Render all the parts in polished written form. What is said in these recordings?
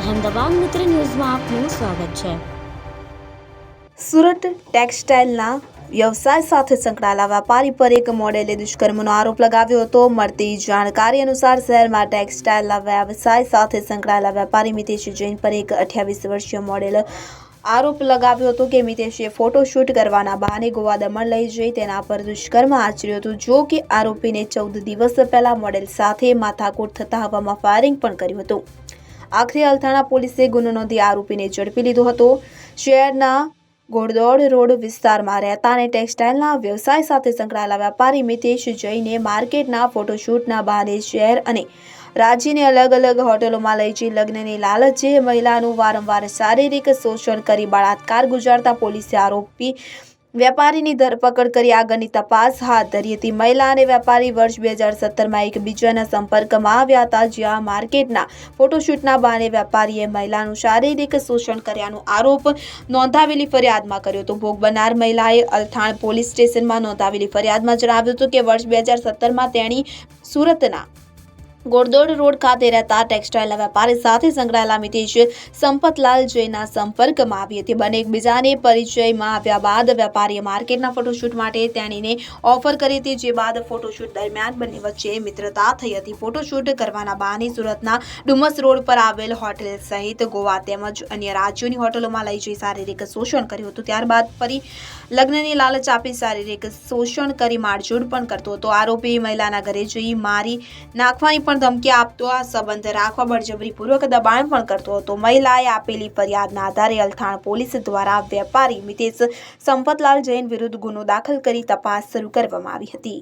અહેમદાબાદ મિત્ર ન્યૂઝમાં આપનું સ્વાગત છે। સુરત ટેક્સટાઇલના વ્યવસાય સાથે સંકળાયેલા વેપારી પર એક મોડેલે દુષ્કર્મનો આરોપ લગાવ્યો હતો। મળતી જાણકારી અનુસાર શહેરમાં ટેક્સટાઇલના વ્યવસાય સાથે સંકળાયેલા વેપારી મિતેશ જૈન પર એક 28 વર્ષીય મોડેલ આરોપ લગાવ્યો હતો કે મિતેશે ફોટોશૂટ કરવાના બહાને ગોવા દમણ લઈ જઈ તેના પર દુષ્કર્મ આચર્યું હતું। જો કે આરોપીને 14 દિવસ પહેલા મોડેલ સાથે માથાકૂટ થતા હવામાં ફાયરિંગ પણ કર્યું હતું। આખરે અલથાણા પોલીસે ગુનો નોંધી આરોપીને ઝડપી લીધો હતો। શહેરના ઘોડદોડ રોડ વિસ્તારમાં રહેતા અને ટેક્સટાઇલના વ્યવસાય સાથે સંકળાયેલા વેપારી મિતેશ જૈને માર્કેટના ફોટોશૂટના બહાને શહેર અને રાજ્યની અલગ અલગ હોટલોમાં લઈ જઈ લગ્નની લાલચે મહિલાનું વારંવાર શારીરિક શોષણ કરી બળાત્કાર ગુજારતા પોલીસે આરોપી વેપારીની ધરપકડ કરી આગળની તપાસ હાથ ધરી હતી। મહિલા અને વેપારી વર્ષ 2017માં એકબીજાના સંપર્કમાં આવ્યા હતા, જ્યાં માર્કેટના ફોટોશૂટના બહાને વેપારીએ મહિલાનું શારીરિક શોષણ કર્યાનો આરોપ નોંધાવેલી ફરિયાદમાં કર્યો હતો। ભોગ બનનાર મહિલાએ અલથાણ પોલીસ સ્ટેશનમાં નોંધાવેલી ફરિયાદમાં જણાવ્યું હતું કે વર્ષ 2017માં તેણી સુરતના ઘોડદોડ રોડ ખાતે રહેતા ટેક્સટાઇલના વેપારી સાથે સંકળાયેલા મિતેશ સંપતલાલ જૈનના સંપર્કમાં આવી હતી। બંને એકબીજાને પરિચયમાં આવ્યા બાદ વેપારીએ માર્કેટના ફોટોશૂટ માટે તેણીને ઓફર કરી હતી, જે બાદ ફોટોશૂટ દરમિયાન બંને વચ્ચે મિત્રતા થઈ હતી। ફોટોશૂટ કરવાના બહાને સુરતના ડુમસ રોડ પર આવેલ હોટેલ સહિત ગોવા તેમજ અન્ય રાજ્યોની હોટલોમાં લઈ જઈ શારીરિક શોષણ કર્યું હતું। ત્યારબાદ ફરી લગ્નની લાલચ આપી શારીરિક શોષણ કરી મારઝૂડ પણ કરતો હતો। આરોપી મહિલાના ઘરે જઈ મારી નાખવાની ધમકી આપતો, આ સંબંધ રાખવા બળજબરીપૂર્વક દબાણ પણ કરતો હતો। મહિલાએ આપેલી ફરિયાદના આધારે અલથાણ પોલીસ દ્વારા વેપારી મિતેશ સંપતલાલ જૈન વિરુદ્ધ ગુનો દાખલ કરી તપાસ શરૂ કરવામાં આવી હતી।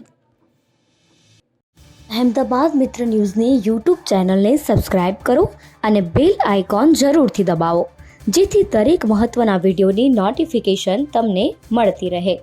અહેમદાબાદ મિત્ર ન્યૂઝની યુટ્યુબ ચેનલને સબસ્ક્રાઇબ કરો અને બેલ આઇકોન જરૂરથી દબાવો, જેથી દરેક મહત્વના વિડીયોની નોટિફિકેશન તમને મળતી રહે।